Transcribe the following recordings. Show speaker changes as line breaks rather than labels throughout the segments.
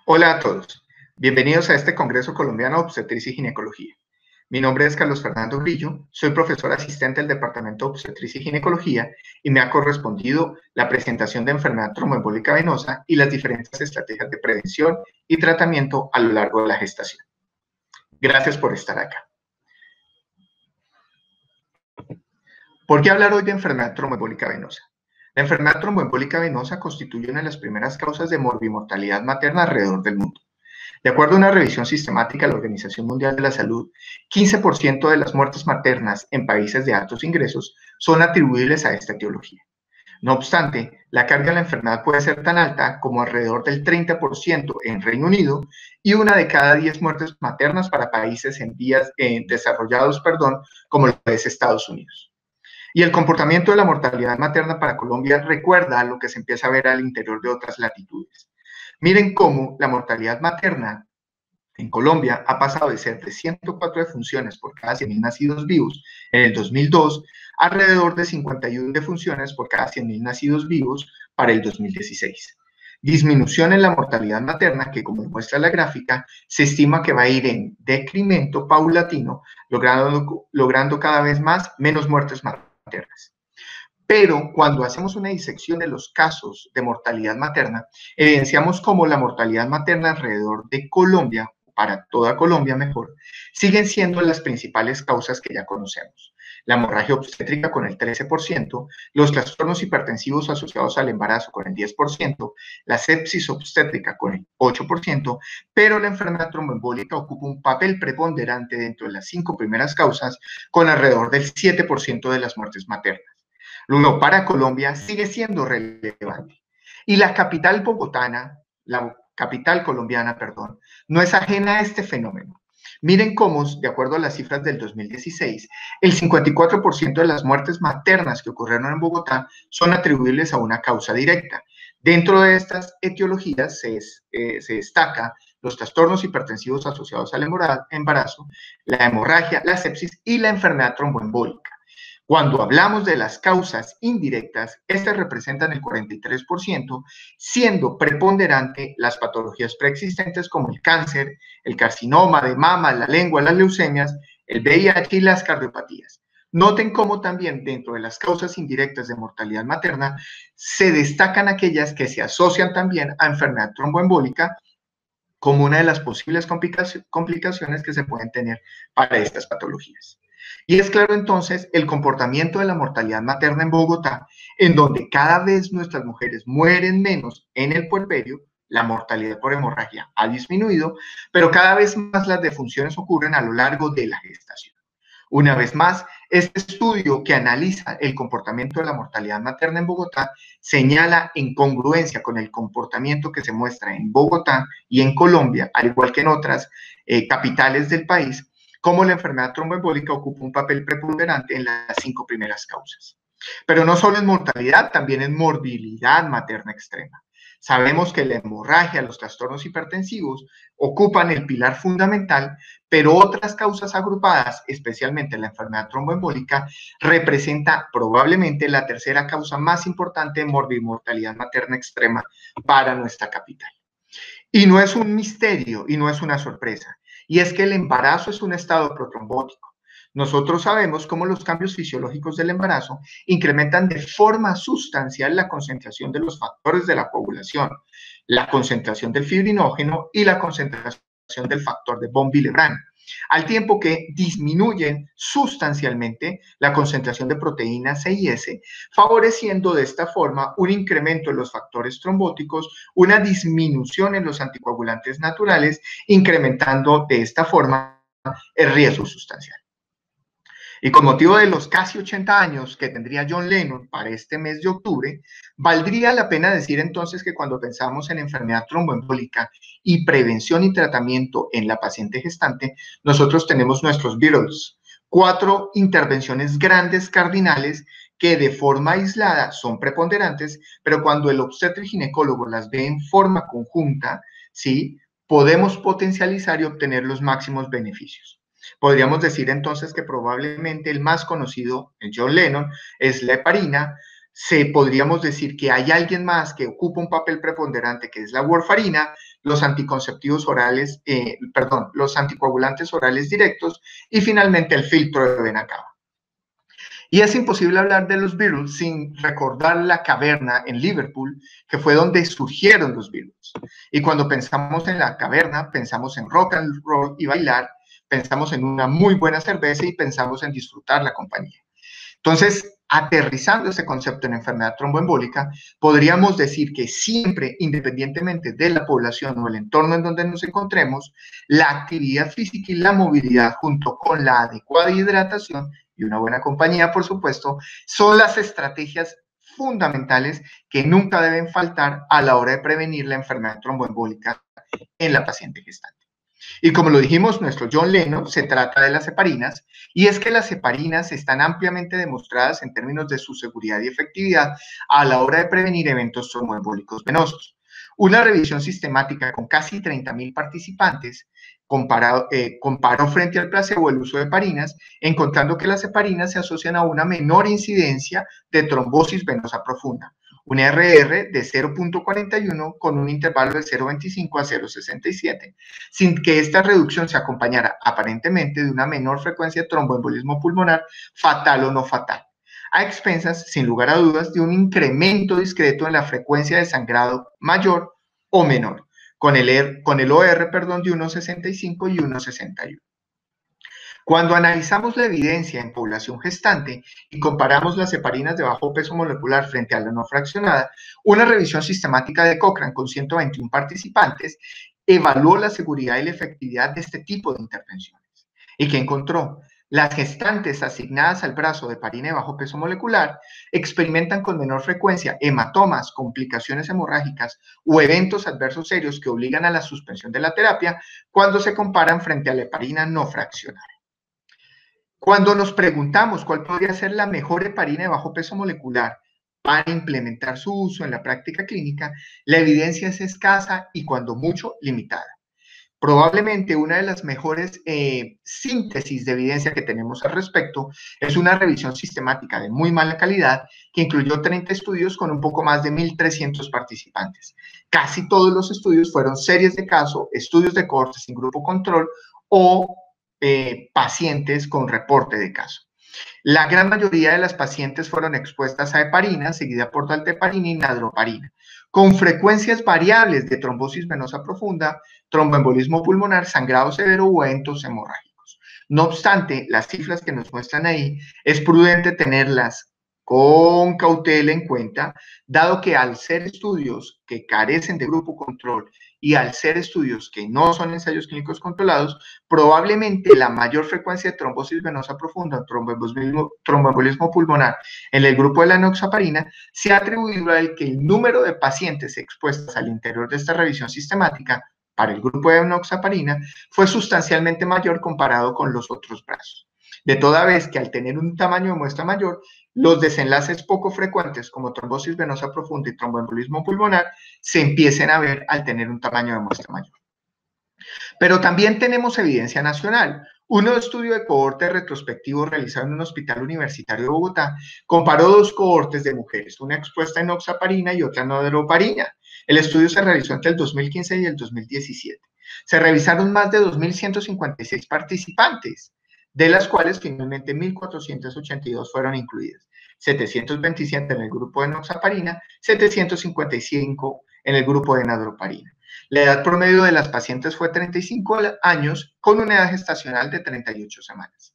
Hola a todos, bienvenidos a este Congreso Colombiano de Obstetricia y Ginecología. Mi nombre es Carlos Fernando Grillo, soy profesor asistente del Departamento de Obstetricia y Ginecología y me ha correspondido la presentación de enfermedad tromboembólica venosa y las diferentes estrategias de prevención y tratamiento a lo largo de la gestación. Gracias por estar acá. ¿Por qué hablar hoy de enfermedad tromboembólica venosa? La enfermedad tromboembólica venosa constituye una de las primeras causas de morbimortalidad materna alrededor del mundo. De acuerdo a una revisión sistemática de la Organización Mundial de la Salud, 15% de las muertes maternas en países de altos ingresos son atribuibles a esta etiología. No obstante, la carga de la enfermedad puede ser tan alta como alrededor del 30% en Reino Unido y una de cada 10 muertes maternas para países desarrollados, como lo es Estados Unidos. Y el comportamiento de la mortalidad materna para Colombia recuerda a lo que se empieza a ver al interior de otras latitudes. Miren cómo la mortalidad materna en Colombia ha pasado de ser de 104 defunciones por cada 100.000 nacidos vivos en el 2002 a alrededor de 51 defunciones por cada 100.000 nacidos vivos para el 2016. Disminución en la mortalidad materna que, como muestra la gráfica, se estima que va a ir en decremento paulatino, logrando cada vez menos muertes maternas. Pero cuando hacemos una disección de los casos de mortalidad materna, evidenciamos cómo la mortalidad materna alrededor de Colombia, para toda Colombia mejor, siguen siendo las principales causas que ya conocemos. La hemorragia obstétrica con el 13%, los trastornos hipertensivos asociados al embarazo con el 10%, la sepsis obstétrica con el 8%, pero la enfermedad tromboembólica ocupa un papel preponderante dentro de las 5 primeras causas con alrededor del 7% de las muertes maternas. Luego, para Colombia sigue siendo relevante. Y la capital colombiana, no es ajena a este fenómeno. Miren cómo, de acuerdo a las cifras del 2016, el 54% de las muertes maternas que ocurrieron en Bogotá son atribuibles a una causa directa. Dentro de estas etiologías se destaca los trastornos hipertensivos asociados al embarazo, la hemorragia, la sepsis y la enfermedad tromboembólica. Cuando hablamos de las causas indirectas, estas representan el 43%, siendo preponderante las patologías preexistentes como el cáncer, el carcinoma de mama, la lengua, las leucemias, el VIH y las cardiopatías. Noten cómo también dentro de las causas indirectas de mortalidad materna se destacan aquellas que se asocian también a enfermedad tromboembólica como una de las posibles complicaciones que se pueden tener para estas patologías. Y es claro entonces el comportamiento de la mortalidad materna en Bogotá, en donde cada vez nuestras mujeres mueren menos en el puerperio, la mortalidad por hemorragia ha disminuido, pero cada vez más las defunciones ocurren a lo largo de la gestación. Una vez más, este estudio que analiza el comportamiento de la mortalidad materna en Bogotá señala en congruencia con el comportamiento que se muestra en Bogotá y en Colombia, al igual que en otras capitales del país, cómo la enfermedad tromboembólica ocupa un papel preponderante en las 5 primeras causas. Pero no solo en mortalidad, también en morbilidad materna extrema. Sabemos que la hemorragia, los trastornos hipertensivos, ocupan el pilar fundamental, pero otras causas agrupadas, especialmente la enfermedad tromboembólica, representa probablemente la tercera causa más importante de morbimortalidad materna extrema para nuestra capital. Y no es un misterio y no es una sorpresa, y es que el embarazo es un estado protrombótico. Nosotros sabemos cómo los cambios fisiológicos del embarazo incrementan de forma sustancial la concentración de los factores de la coagulación, la concentración del fibrinógeno y la concentración del factor de von Willebrand, al tiempo que disminuyen sustancialmente la concentración de proteína C y S, favoreciendo de esta forma un incremento en los factores trombóticos, una disminución en los anticoagulantes naturales, incrementando de esta forma el riesgo sustancial. Y con motivo de los casi 80 años que tendría John Lennon para este mes de octubre, valdría la pena decir entonces que cuando pensamos en enfermedad tromboembólica y prevención y tratamiento en la paciente gestante, nosotros tenemos nuestros Beatles, 4 intervenciones grandes cardinales que de forma aislada son preponderantes, pero cuando el obstetra y ginecólogo las ve en forma conjunta, ¿sí?, podemos potencializar y obtener los máximos beneficios. Podríamos decir entonces que probablemente el más conocido, John Lennon, es la heparina. Podríamos decir que hay alguien más que ocupa un papel preponderante, que es la warfarina. los anticonceptivos orales, los anticoagulantes orales directos y finalmente el filtro de vena cava. Y es imposible hablar de los Beatles sin recordar la caverna en Liverpool, que fue donde surgieron los Beatles. Y cuando pensamos en la caverna, pensamos en rock and roll y bailar, pensamos en una muy buena cerveza y pensamos en disfrutar la compañía. Entonces, aterrizando ese concepto en enfermedad tromboembólica, podríamos decir que siempre, independientemente de la población o el entorno en donde nos encontremos, la actividad física y la movilidad, junto con la adecuada hidratación y una buena compañía, por supuesto, son las estrategias fundamentales que nunca deben faltar a la hora de prevenir la enfermedad tromboembólica en la paciente gestante. Y como lo dijimos, nuestro John Lennon, se trata de las heparinas, y es que las heparinas están ampliamente demostradas en términos de su seguridad y efectividad a la hora de prevenir eventos tromboembólicos venosos. Una revisión sistemática con casi 30.000 participantes comparó frente al placebo el uso de heparinas, encontrando que las heparinas se asocian a una menor incidencia de trombosis venosa profunda, un RR de 0.41 con un intervalo de 0.25 a 0.67, sin que esta reducción se acompañara aparentemente de una menor frecuencia de tromboembolismo pulmonar fatal o no fatal, a expensas, sin lugar a dudas, de un incremento discreto en la frecuencia de sangrado mayor o menor, con el OR de 1.65 y 1.61. Cuando analizamos la evidencia en población gestante y comparamos las heparinas de bajo peso molecular frente a la no fraccionada, una revisión sistemática de Cochrane con 121 participantes evaluó la seguridad y la efectividad de este tipo de intervenciones. ¿Y qué encontró? Las gestantes asignadas al brazo de heparina de bajo peso molecular experimentan con menor frecuencia hematomas, complicaciones hemorrágicas o eventos adversos serios que obligan a la suspensión de la terapia cuando se comparan frente a la heparina no fraccionada. Cuando nos preguntamos cuál podría ser la mejor heparina de bajo peso molecular para implementar su uso en la práctica clínica, la evidencia es escasa y cuando mucho limitada. Probablemente una de las mejores síntesis de evidencia que tenemos al respecto es una revisión sistemática de muy mala calidad que incluyó 30 estudios con un poco más de 1.300 participantes. Casi todos los estudios fueron series de caso, estudios de cohortes sin grupo control o pacientes con reporte de caso. La gran mayoría de las pacientes fueron expuestas a heparina, seguida por dalteparina y nadroparina, con frecuencias variables de trombosis venosa profunda, tromboembolismo pulmonar, sangrado severo o eventos hemorrágicos. No obstante, las cifras que nos muestran ahí, es prudente tenerlas con cautela en cuenta, dado que al ser estudios que carecen de grupo control y al ser estudios que no son ensayos clínicos controlados, probablemente la mayor frecuencia de trombosis venosa profunda, tromboembolismo pulmonar en el grupo de la enoxaparina, se ha atribuido a que el número de pacientes expuestos al interior de esta revisión sistemática para el grupo de enoxaparina fue sustancialmente mayor comparado con los otros brazos. De toda vez que al tener un tamaño de muestra mayor, los desenlaces poco frecuentes como trombosis venosa profunda y tromboembolismo pulmonar se empiecen a ver al tener un tamaño de muestra mayor. Pero también tenemos evidencia nacional. Un nuevo estudio de cohorte retrospectivo realizado en un hospital universitario de Bogotá comparó dos cohortes de mujeres, una expuesta a enoxaparina y otra a nadroparina. El estudio se realizó entre el 2015 y el 2017. Se revisaron más de 2.156 participantes, de las cuales finalmente 1.482 fueron incluidas. 727 en el grupo de enoxaparina, 755 en el grupo de nadroparina. La edad promedio de las pacientes fue 35 años con una edad gestacional de 38 semanas.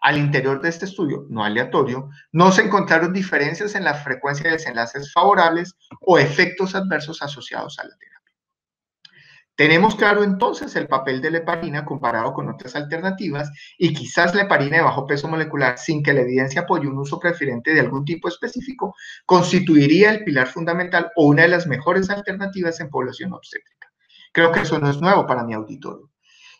Al interior de este estudio, no aleatorio, no se encontraron diferencias en la frecuencia de desenlaces favorables o efectos adversos asociados a la terapia. Tenemos claro entonces el papel de la heparina comparado con otras alternativas y quizás la heparina de bajo peso molecular, sin que la evidencia apoye un uso preferente de algún tipo específico, constituiría el pilar fundamental o una de las mejores alternativas en población obstétrica. Creo que eso no es nuevo para mi auditorio.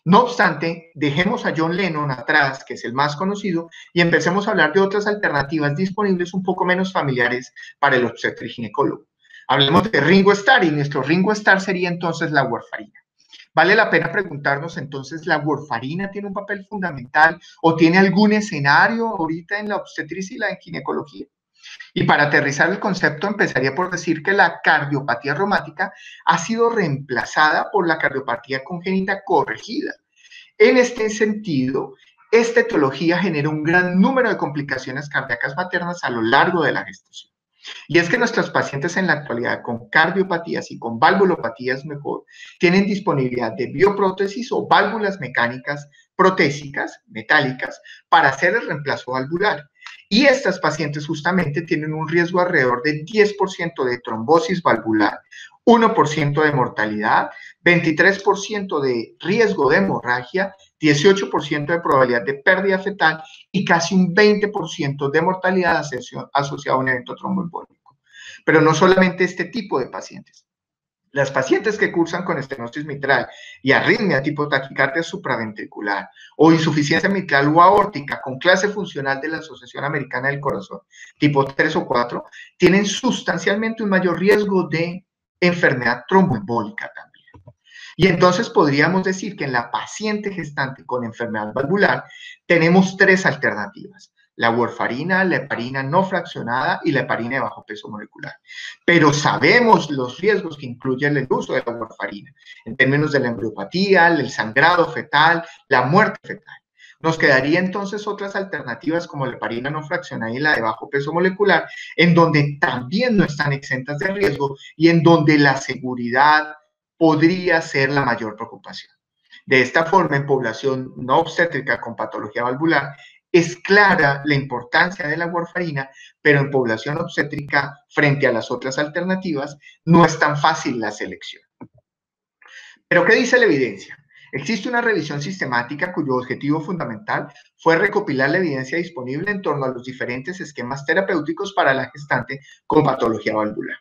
No obstante, dejemos a John Lennon atrás, que es el más conocido, y empecemos a hablar de otras alternativas disponibles un poco menos familiares para el obstetra y ginecólogo. Hablemos de Ringo Starr y nuestro Ringo Starr sería entonces la warfarina. Vale la pena preguntarnos entonces, ¿la warfarina tiene un papel fundamental o tiene algún escenario ahorita en la obstetricia y la ginecología? Y para aterrizar el concepto, empezaría por decir que la cardiopatía reumática ha sido reemplazada por la cardiopatía congénita corregida. En este sentido, esta etiología genera un gran número de complicaciones cardíacas maternas a lo largo de la gestación. Y es que nuestros pacientes en la actualidad con cardiopatías y con valvulopatías mejor tienen disponibilidad de bioprótesis o válvulas mecánicas protésicas, metálicas, para hacer el reemplazo valvular. Y estas pacientes justamente tienen un riesgo alrededor del 10% de trombosis valvular, 1% de mortalidad, 23% de riesgo de hemorragia, 18% de probabilidad de pérdida fetal y casi un 20% de mortalidad asociada a un evento tromboembólico. Pero no solamente este tipo de pacientes. Las pacientes que cursan con estenosis mitral y arritmia tipo taquicardia supraventricular o insuficiencia mitral o aórtica con clase funcional de la Asociación Americana del Corazón tipo 3 o 4 tienen sustancialmente un mayor riesgo de enfermedad tromboembólica también. Y entonces podríamos decir que en la paciente gestante con enfermedad valvular tenemos tres alternativas: la warfarina, la heparina no fraccionada y la heparina de bajo peso molecular. Pero sabemos los riesgos que incluye el uso de la warfarina en términos de la embriopatía, el sangrado fetal, la muerte fetal. Nos quedaría entonces otras alternativas como la heparina no fraccionada y la de bajo peso molecular, en donde también no están exentas de riesgo y en donde la seguridad podría ser la mayor preocupación. De esta forma, en población no obstétrica con patología valvular, es clara la importancia de la warfarina, pero en población obstétrica, frente a las otras alternativas, no es tan fácil la selección. ¿Pero qué dice la evidencia? Existe una revisión sistemática cuyo objetivo fundamental fue recopilar la evidencia disponible en torno a los diferentes esquemas terapéuticos para la gestante con patología valvular.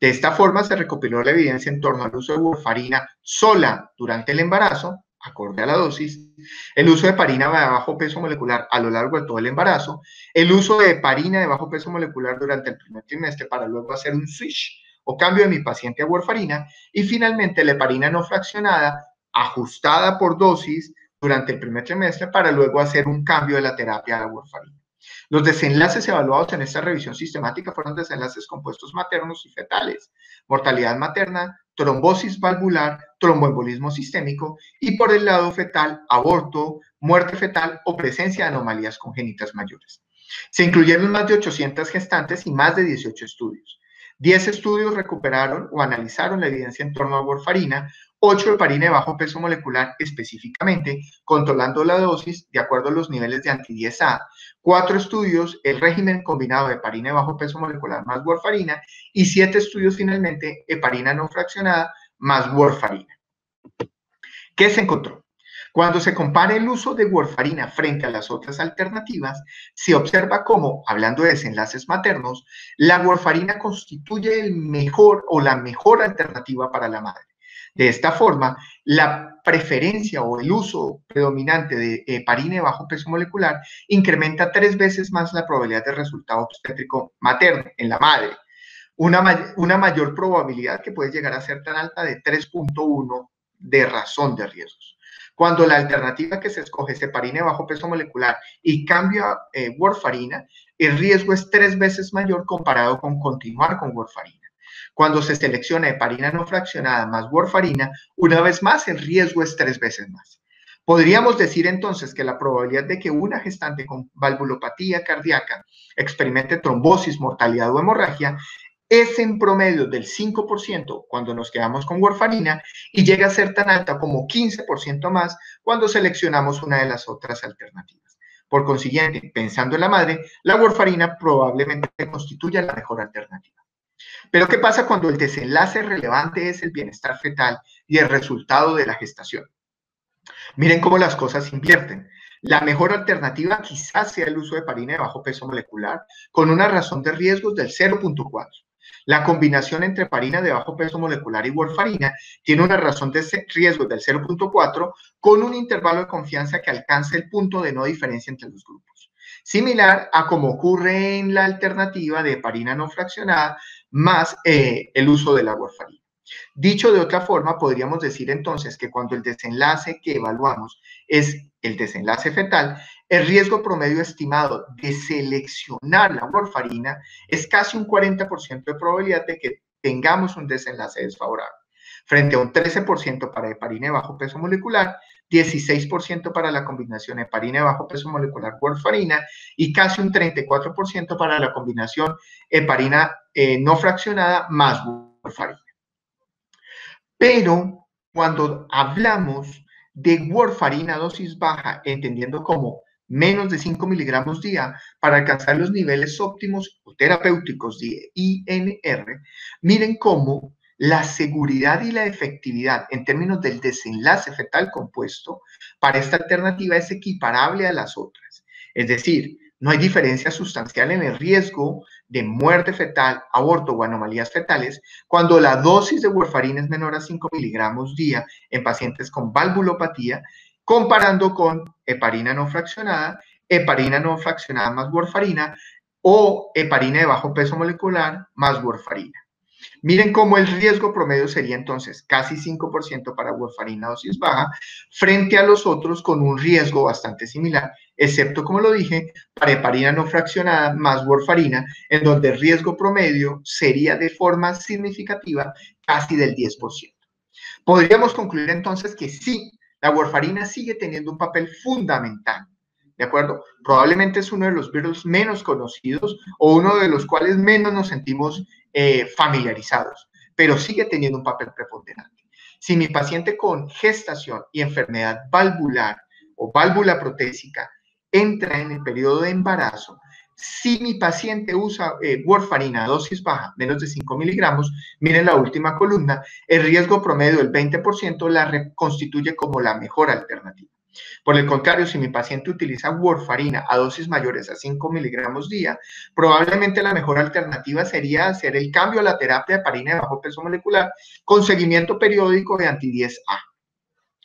De esta forma se recopiló la evidencia en torno al uso de warfarina sola durante el embarazo, acorde a la dosis, el uso de heparina de bajo peso molecular a lo largo de todo el embarazo, el uso de heparina de bajo peso molecular durante el primer trimestre para luego hacer un switch o cambio de mi paciente a warfarina, y finalmente la heparina no fraccionada ajustada por dosis durante el primer trimestre para luego hacer un cambio de la terapia a la warfarina. Los desenlaces evaluados en esta revisión sistemática fueron desenlaces compuestos maternos y fetales, mortalidad materna, trombosis valvular, tromboembolismo sistémico y por el lado fetal, aborto, muerte fetal o presencia de anomalías congénitas mayores. Se incluyeron más de 800 gestantes y más de 18 estudios. 10 estudios recuperaron o analizaron la evidencia en torno a warfarina, 8 de heparina de bajo peso molecular específicamente, controlando la dosis de acuerdo a los niveles de anti-10A, 4 estudios, el régimen combinado de heparina de bajo peso molecular más warfarina, y 7 estudios finalmente, heparina no fraccionada más warfarina. ¿Qué se encontró? Cuando se compara el uso de warfarina frente a las otras alternativas, se observa cómo, hablando de desenlaces maternos, la warfarina constituye el mejor o la mejor alternativa para la madre. De esta forma, la preferencia o el uso predominante de heparina de bajo peso molecular incrementa 3 veces más la probabilidad de resultado obstétrico materno en la madre. Una mayor probabilidad que puede llegar a ser tan alta de 3.1 de razón de riesgos. Cuando la alternativa que se escoge es heparina de bajo peso molecular y cambio a warfarina, el riesgo es 3 veces mayor comparado con continuar con warfarina. Cuando se selecciona heparina no fraccionada más warfarina, una vez más el riesgo es 3 veces más. Podríamos decir entonces que la probabilidad de que una gestante con valvulopatía cardíaca experimente trombosis, mortalidad o hemorragia es en promedio del 5% cuando nos quedamos con warfarina y llega a ser tan alta como 15% más cuando seleccionamos una de las otras alternativas. Por consiguiente, pensando en la madre, la warfarina probablemente constituya la mejor alternativa. Pero ¿qué pasa cuando el desenlace relevante es el bienestar fetal y el resultado de la gestación? Miren cómo las cosas invierten. La mejor alternativa quizás sea el uso de heparina de bajo peso molecular con una razón de riesgos del 0.4. La combinación entre heparina de bajo peso molecular y warfarina tiene una razón de riesgo del 0.4 con un intervalo de confianza que alcanza el punto de no diferencia entre los grupos. Similar a como ocurre en la alternativa de heparina no fraccionada más el uso de la warfarina. Dicho de otra forma, podríamos decir entonces que cuando el desenlace que evaluamos es el desenlace fetal, el riesgo promedio estimado de seleccionar la warfarina es casi un 40% de probabilidad de que tengamos un desenlace desfavorable, frente a un 13% para heparina de bajo peso molecular, 16% para la combinación heparina de bajo peso molecular warfarina y casi un 34% para la combinación heparina no fraccionada más warfarina. Pero cuando hablamos de warfarina a dosis baja, entendiendo como menos de 5 miligramos día para alcanzar los niveles óptimos o terapéuticos de INR, miren cómo la seguridad y la efectividad en términos del desenlace fetal compuesto para esta alternativa es equiparable a las otras. Es decir, no hay diferencia sustancial en el riesgo de muerte fetal, aborto o anomalías fetales cuando la dosis de warfarina es menor a 5 miligramos día en pacientes con valvulopatía, comparando con heparina no fraccionada más warfarina o heparina de bajo peso molecular más warfarina. Miren cómo el riesgo promedio sería entonces casi 5% para warfarina dosis baja, frente a los otros con un riesgo bastante similar, excepto, como lo dije, para heparina no fraccionada más warfarina, en donde el riesgo promedio sería de forma significativa casi del 10%. Podríamos concluir entonces que sí, la warfarina sigue teniendo un papel fundamental, ¿de acuerdo? Probablemente es uno de los virus menos conocidos o uno de los cuales menos nos sentimos familiarizados, pero sigue teniendo un papel preponderante. Si mi paciente con gestación y enfermedad valvular o válvula protésica entra en el periodo de embarazo, si mi paciente usa warfarina a dosis baja, menos de 5 miligramos, miren la última columna, el riesgo promedio del 20% la constituye como la mejor alternativa. Por el contrario, si mi paciente utiliza warfarina a dosis mayores a 5 miligramos día, probablemente la mejor alternativa sería hacer el cambio a la terapia de heparina de bajo peso molecular con seguimiento periódico de anti-10A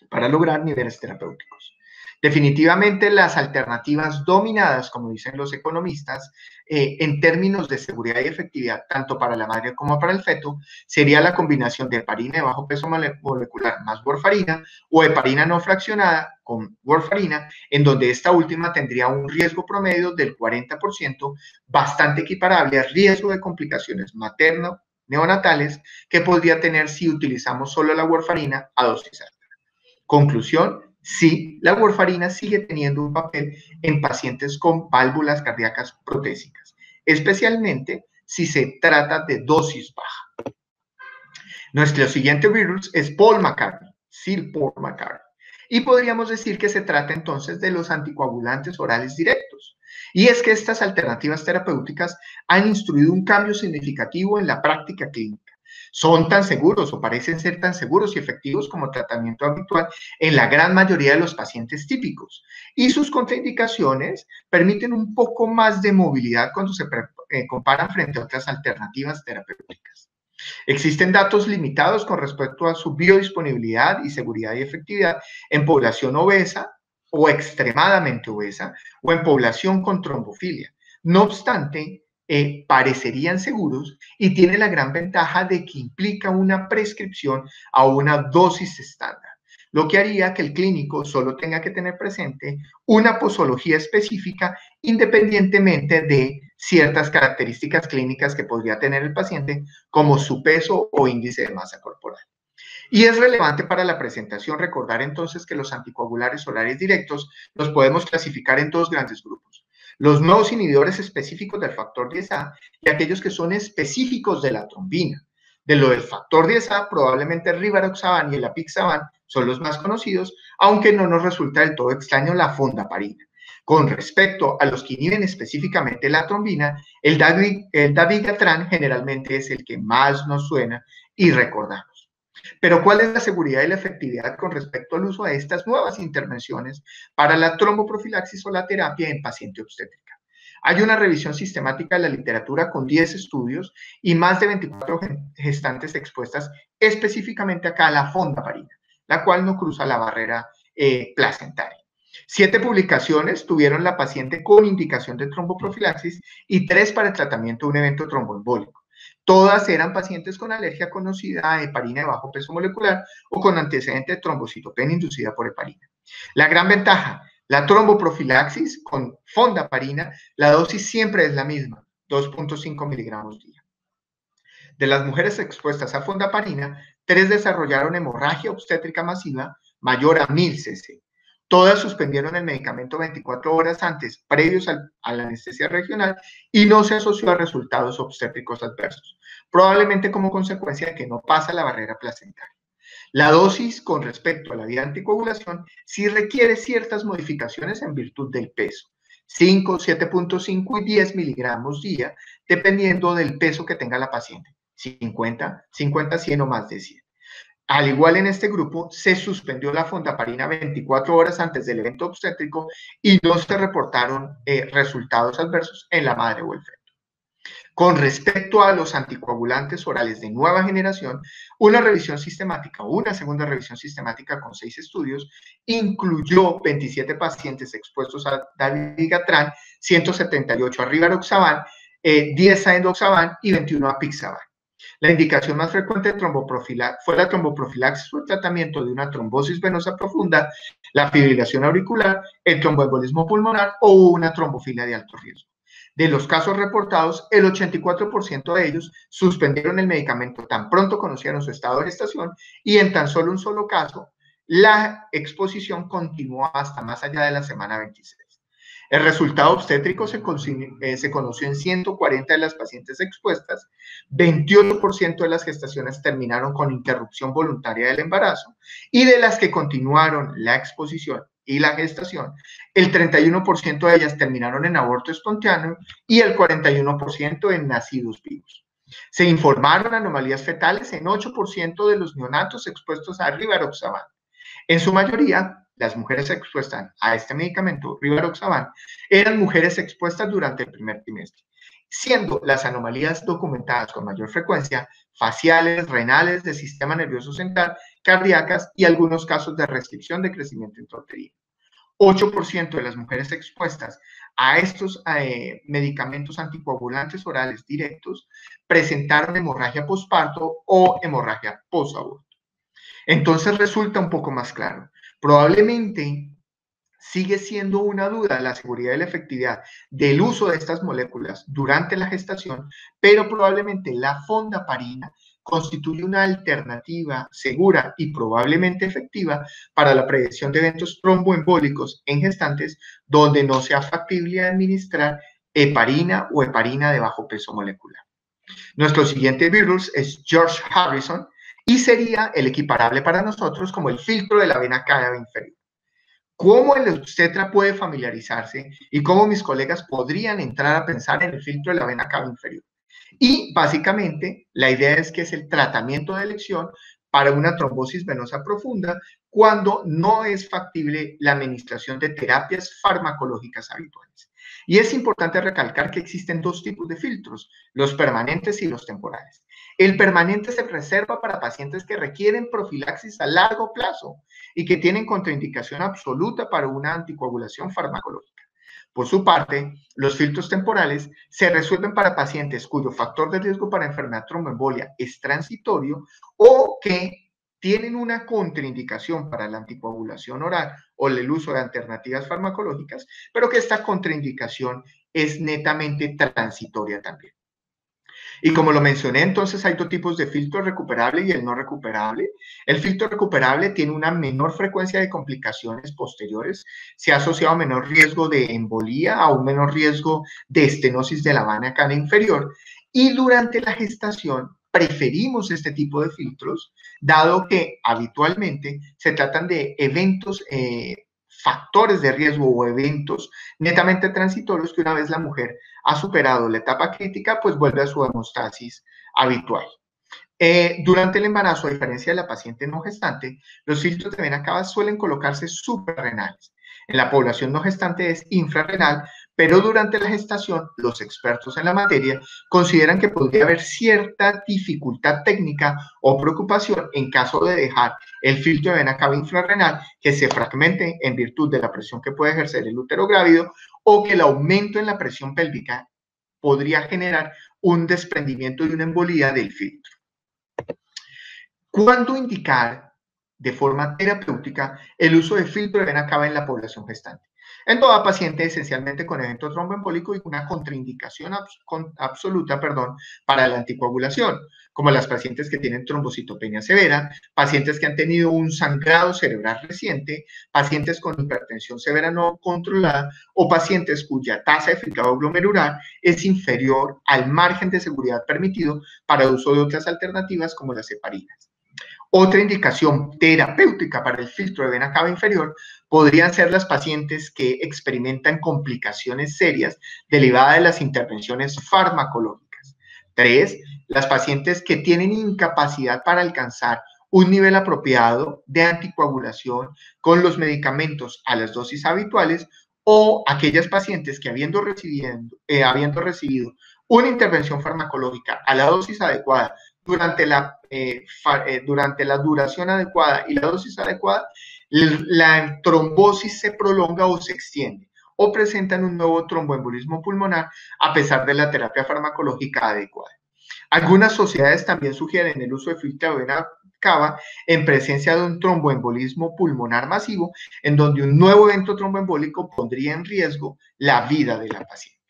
para lograr niveles terapéuticos. Definitivamente las alternativas dominadas, como dicen los economistas, en términos de seguridad y efectividad, tanto para la madre como para el feto, sería la combinación de heparina de bajo peso molecular más warfarina o heparina no fraccionada con warfarina, en donde esta última tendría un riesgo promedio del 40%, bastante equiparable al riesgo de complicaciones materno-neonatales que podría tener si utilizamos solo la warfarina a dosis alta. Conclusión, sí, la warfarina sigue teniendo un papel en pacientes con válvulas cardíacas protésicas, especialmente si se trata de dosis baja. Nuestro siguiente virus es Paul McCartney, Sir Paul McCartney. Y podríamos decir que se trata entonces de los anticoagulantes orales directos. Y es que estas alternativas terapéuticas han instruido un cambio significativo en la práctica clínica. Son tan seguros o parecen ser tan seguros y efectivos como tratamiento habitual en la gran mayoría de los pacientes típicos. Y sus contraindicaciones permiten un poco más de movilidad cuando se comparan frente a otras alternativas terapéuticas. Existen datos limitados con respecto a su biodisponibilidad y seguridad y efectividad en población obesa o extremadamente obesa o en población con trombofilia. No obstante, parecerían seguros y tiene la gran ventaja de que implica una prescripción a una dosis estándar, lo que haría que el clínico solo tenga que tener presente una posología específica independientemente de ciertas características clínicas que podría tener el paciente, como su peso o índice de masa corporal. Y es relevante para la presentación recordar entonces que los anticoagulares orales directos los podemos clasificar en dos grandes grupos: los nuevos inhibidores específicos del factor 10A y aquellos que son específicos de la trombina. De lo del factor 10A, probablemente el rivaroxaban y el apixaban son los más conocidos, aunque no nos resulta del todo extraño la fondaparinina. Con respecto a los que inhiben específicamente la trombina, el dabigatran generalmente es el que más nos suena y recordamos. Pero ¿cuál es la seguridad y la efectividad con respecto al uso de estas nuevas intervenciones para la tromboprofilaxis o la terapia en paciente obstétrica? Hay una revisión sistemática de la literatura con 10 estudios y más de 24 gestantes expuestas específicamente acá a la fondaparinina, la cual no cruza la barrera placentaria. 7 publicaciones tuvieron la paciente con indicación de tromboprofilaxis y 3 para el tratamiento de un evento tromboembólico. Todas eran pacientes con alergia conocida a heparina de bajo peso molecular o con antecedente de trombocitopenia inducida por heparina. La gran ventaja, la tromboprofilaxis con fondaparina, la dosis siempre es la misma, 2.5 miligramos día. De las mujeres expuestas a fondaparina, 3 desarrollaron hemorragia obstétrica masiva mayor a 1000 cc. Todas suspendieron el medicamento 24 horas antes, previos a la anestesia regional, y no se asoció a resultados obstétricos adversos, probablemente como consecuencia de que no pasa la barrera placentaria. La dosis con respecto a la vía de anticoagulación sí requiere ciertas modificaciones en virtud del peso, 5, 7.5 y 10 miligramos día, dependiendo del peso que tenga la paciente, 50, 100 o más de 100. Al igual en este grupo, se suspendió la fondaparina 24 horas antes del evento obstétrico y no se reportaron resultados adversos en la madre o el feto. Con respecto a los anticoagulantes orales de nueva generación, una revisión sistemática o una segunda revisión sistemática con 6 estudios incluyó 27 pacientes expuestos a dabigatran, 178 a rivaroxaban, 10 a endoxaban y 21 a pixaban. La indicación más frecuente de fue la tromboprofilaxis o el tratamiento de una trombosis venosa profunda, la fibrilación auricular, el tromboembolismo pulmonar o una trombofilia de alto riesgo. De los casos reportados, el 84% de ellos suspendieron el medicamento tan pronto conocieron su estado de gestación y en tan solo un solo caso, la exposición continuó hasta más allá de la semana 26. El resultado obstétrico se conoció en 140 de las pacientes expuestas, 28% de las gestaciones terminaron con interrupción voluntaria del embarazo y de las que continuaron la exposición y la gestación, el 31% de ellas terminaron en aborto espontáneo y el 41% en nacidos vivos. Se informaron anomalías fetales en 8% de los neonatos expuestos a rivaroxaban. En su mayoría, las mujeres expuestas a este medicamento, rivaroxaban, eran mujeres expuestas durante el primer trimestre, siendo las anomalías documentadas con mayor frecuencia faciales, renales, del sistema nervioso central, cardíacas y algunos casos de restricción de crecimiento intrauterino. 8% de las mujeres expuestas a estos medicamentos anticoagulantes orales directos presentaron hemorragia posparto o hemorragia posaborto. Entonces resulta un poco más claro. Probablemente sigue siendo una duda la seguridad y la efectividad del uso de estas moléculas durante la gestación, pero probablemente la fondaparina constituye una alternativa segura y probablemente efectiva para la prevención de eventos tromboembólicos en gestantes donde no sea factible administrar heparina o heparina de bajo peso molecular. Nuestro siguiente virus es George Harrison y sería el equiparable para nosotros como el filtro de la vena cava inferior. ¿Cómo el obstetra puede familiarizarse y cómo mis colegas podrían entrar a pensar en el filtro de la vena cava inferior? Y básicamente la idea es que es el tratamiento de elección para una trombosis venosa profunda cuando no es factible la administración de terapias farmacológicas habituales. Y es importante recalcar que existen dos tipos de filtros, los permanentes y los temporales. El permanente se reserva para pacientes que requieren profilaxis a largo plazo y que tienen contraindicación absoluta para una anticoagulación farmacológica. Por su parte, los filtros temporales se resuelven para pacientes cuyo factor de riesgo para enfermedad tromboembolia es transitorio o que tienen una contraindicación para la anticoagulación oral o el uso de alternativas farmacológicas, pero que esta contraindicación es netamente transitoria también. Y como lo mencioné, entonces hay dos tipos de filtro recuperable y el no recuperable. El filtro recuperable tiene una menor frecuencia de complicaciones posteriores, se ha asociado a menor riesgo de embolía, a un menor riesgo de estenosis de la vena cava inferior. Y durante la gestación preferimos este tipo de filtros, dado que habitualmente se tratan de eventos factores de riesgo o eventos netamente transitorios que una vez la mujer ha superado la etapa crítica, pues vuelve a su hemostasis habitual. Durante el embarazo, a diferencia de la paciente no gestante, los filtros de vena cava suelen colocarse suprarrenales. En la población no gestante es infrarrenal, pero durante la gestación, los expertos en la materia consideran que podría haber cierta dificultad técnica o preocupación en caso de dejar el filtro de vena cava infrarrenal que se fragmente en virtud de la presión que puede ejercer el útero grávido o que el aumento en la presión pélvica podría generar un desprendimiento y una embolía del filtro. ¿Cuándo indicar de forma terapéutica el uso de filtro de vena cava en la población gestante? En toda paciente esencialmente con evento tromboembólico y una contraindicación absoluta, para la anticoagulación, como las pacientes que tienen trombocitopenia severa, pacientes que han tenido un sangrado cerebral reciente, pacientes con hipertensión severa no controlada o pacientes cuya tasa de filtrado glomerular es inferior al margen de seguridad permitido para el uso de otras alternativas como las heparinas. Otra indicación terapéutica para el filtro de vena cava inferior podrían ser las pacientes que experimentan complicaciones serias derivadas de las intervenciones farmacológicas. 3. Las pacientes que tienen incapacidad para alcanzar un nivel apropiado de anticoagulación con los medicamentos a las dosis habituales o aquellas pacientes que habiendo recibido una intervención farmacológica a la dosis adecuada durante la duración adecuada y la dosis adecuada, la trombosis se prolonga o se extiende o presentan un nuevo tromboembolismo pulmonar a pesar de la terapia farmacológica adecuada. Algunas sociedades también sugieren el uso de filtro de vena cava en presencia de un tromboembolismo pulmonar masivo, en donde un nuevo evento tromboembólico pondría en riesgo la vida de la paciente.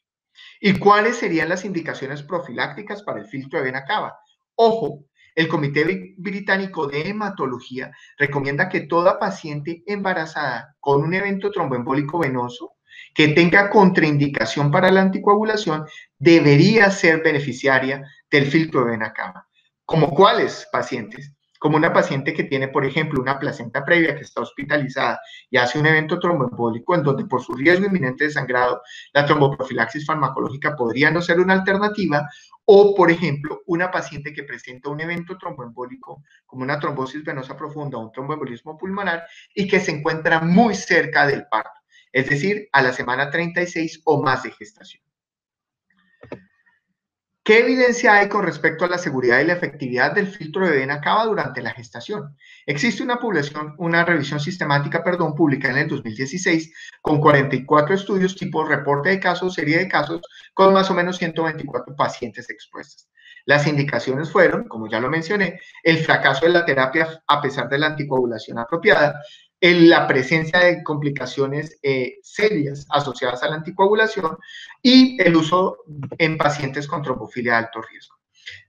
¿Y cuáles serían las indicaciones profilácticas para el filtro de vena cava? Ojo, el Comité Británico de Hematología recomienda que toda paciente embarazada con un evento tromboembólico venoso que tenga contraindicación para la anticoagulación debería ser beneficiaria del filtro de vena cava. ¿Como cuáles pacientes? Como una paciente que tiene, por ejemplo, una placenta previa que está hospitalizada y hace un evento tromboembólico en donde por su riesgo inminente de sangrado la tromboprofilaxis farmacológica podría no ser una alternativa, o, por ejemplo, una paciente que presenta un evento tromboembólico como una trombosis venosa profunda o un tromboembolismo pulmonar y que se encuentra muy cerca del parto, es decir, a la semana 36 o más de gestación. ¿Qué evidencia hay con respecto a la seguridad y la efectividad del filtro de vena cava durante la gestación? Existe una revisión sistemática, publicada en el 2016 con 44 estudios tipo reporte de casos, serie de casos, con más o menos 124 pacientes expuestas. Las indicaciones fueron, como ya lo mencioné, el fracaso de la terapia a pesar de la anticoagulación apropiada, la presencia de complicaciones serias asociadas a la anticoagulación y el uso en pacientes con trombofilia de alto riesgo.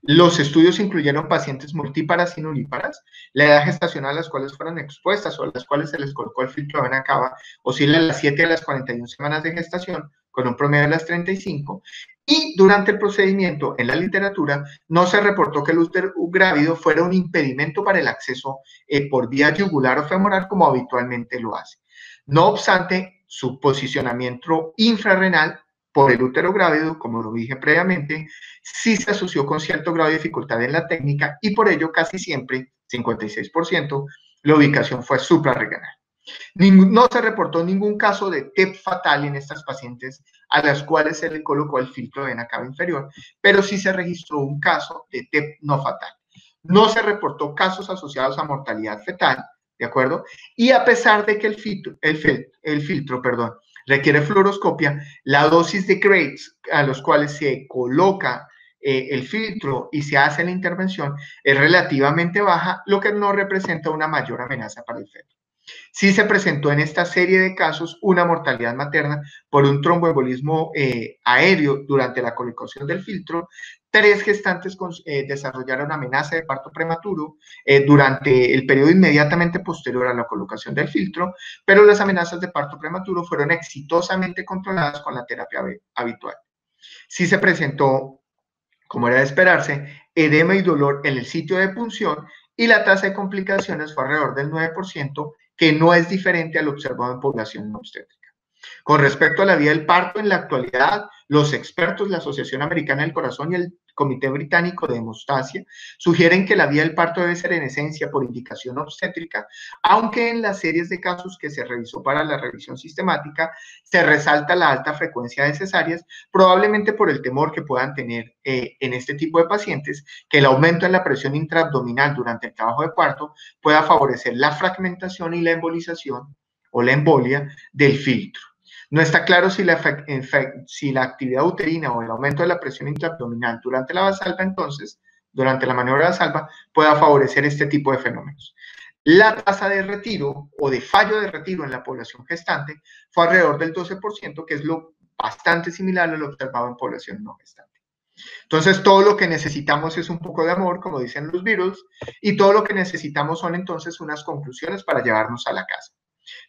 Los estudios incluyeron pacientes multíparas y nulíparas. La edad gestacional a las cuales fueron expuestas o a las cuales se les colocó el filtro de vena cava oscila de las 7 a las 41 semanas de gestación, con un promedio de las 35. Y durante el procedimiento, en la literatura, no se reportó que el útero grávido fuera un impedimento para el acceso por vía yugular o femoral, como habitualmente lo hace. No obstante, su posicionamiento infrarrenal por el útero grávido, como lo dije previamente, sí se asoció con cierto grado de dificultad en la técnica y por ello casi siempre, 56%, la ubicación fue suprarrenal. No se reportó ningún caso de TEP fatal en estas pacientes a las cuales se le colocó el filtro de vena cava inferior, pero sí se registró un caso de TEP no fatal. No se reportó casos asociados a mortalidad fetal, ¿de acuerdo? Y a pesar de que el filtro requiere fluoroscopia, la dosis de Graves a los cuales se coloca el filtro y se hace la intervención es relativamente baja, lo que no representa una mayor amenaza para el feto. Sí se presentó en esta serie de casos una mortalidad materna por un tromboembolismo aéreo durante la colocación del filtro. 3 gestantes desarrollaron amenaza de parto prematuro durante el periodo inmediatamente posterior a la colocación del filtro, pero las amenazas de parto prematuro fueron exitosamente controladas con la terapia habitual. Sí se presentó, como era de esperarse, edema y dolor en el sitio de punción y la tasa de complicaciones fue alrededor del 9%, que no es diferente al observado en población no obstétrica. Con respecto a la vía del parto, en la actualidad, los expertos, la Asociación Americana del Corazón y el Comité Británico de Hemostasia sugieren que la vía del parto debe ser en esencia por indicación obstétrica, aunque en las series de casos que se revisó para la revisión sistemática se resalta la alta frecuencia de cesáreas, probablemente por el temor que puedan tener en este tipo de pacientes, que el aumento en la presión intraabdominal durante el trabajo de parto pueda favorecer la fragmentación y la embolización o la embolia del filtro. No está claro si la actividad uterina o el aumento de la presión intraabdominal durante la valsalva, entonces, durante la maniobra de valsalva, pueda favorecer este tipo de fenómenos. La tasa de retiro o de fallo de retiro en la población gestante fue alrededor del 12%, que es lo bastante similar a lo observado en población no gestante. Entonces, todo lo que necesitamos es un poco de amor, como dicen los Beatles, y todo lo que necesitamos son entonces unas conclusiones para llevarnos a la casa.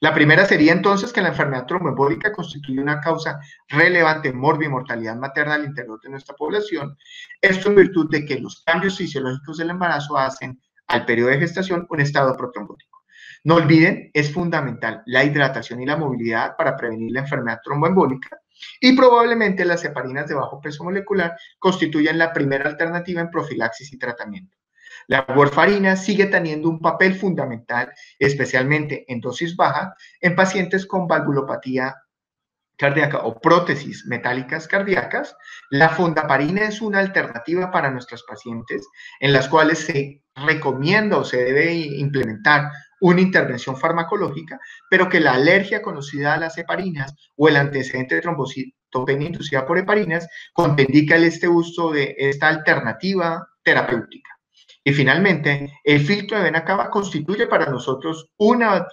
La primera sería entonces que la enfermedad tromboembólica constituye una causa relevante en morbimortalidad materna al interior de nuestra población. Esto en virtud de que los cambios fisiológicos del embarazo hacen al periodo de gestación un estado protrombótico. No olviden, es fundamental la hidratación y la movilidad para prevenir la enfermedad tromboembólica y probablemente las heparinas de bajo peso molecular constituyen la primera alternativa en profilaxis y tratamiento. La warfarina sigue teniendo un papel fundamental, especialmente en dosis baja, en pacientes con valvulopatía cardíaca o prótesis metálicas cardíacas. La fondaparinina es una alternativa para nuestros pacientes en las cuales se recomienda o se debe implementar una intervención farmacológica, pero que la alergia conocida a las heparinas o el antecedente de trombocitopenia inducida por heparinas contraindica este uso de esta alternativa terapéutica. Y finalmente, el filtro de vena cava constituye para nosotros una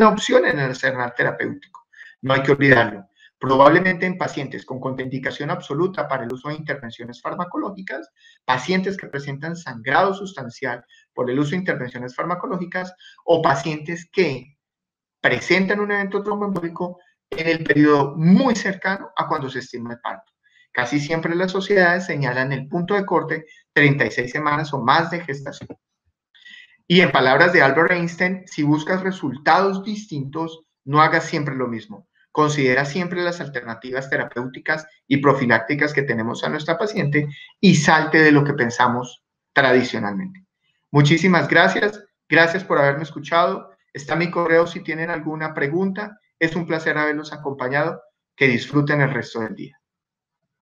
opción en el arsenal terapéutico. No hay que olvidarlo. Probablemente en pacientes con contraindicación absoluta para el uso de intervenciones farmacológicas, pacientes que presentan sangrado sustancial por el uso de intervenciones farmacológicas o pacientes que presentan un evento tromboembólico en el periodo muy cercano a cuando se estima el parto. Casi siempre las sociedades señalan el punto de corte 36 semanas o más de gestación. Y en palabras de Albert Einstein, si buscas resultados distintos, no hagas siempre lo mismo. Considera siempre las alternativas terapéuticas y profilácticas que tenemos a nuestra paciente y salte de lo que pensamos tradicionalmente. Muchísimas gracias. Gracias por haberme escuchado. Está mi correo si tienen alguna pregunta. Es un placer haberlos acompañado. Que disfruten el resto del día.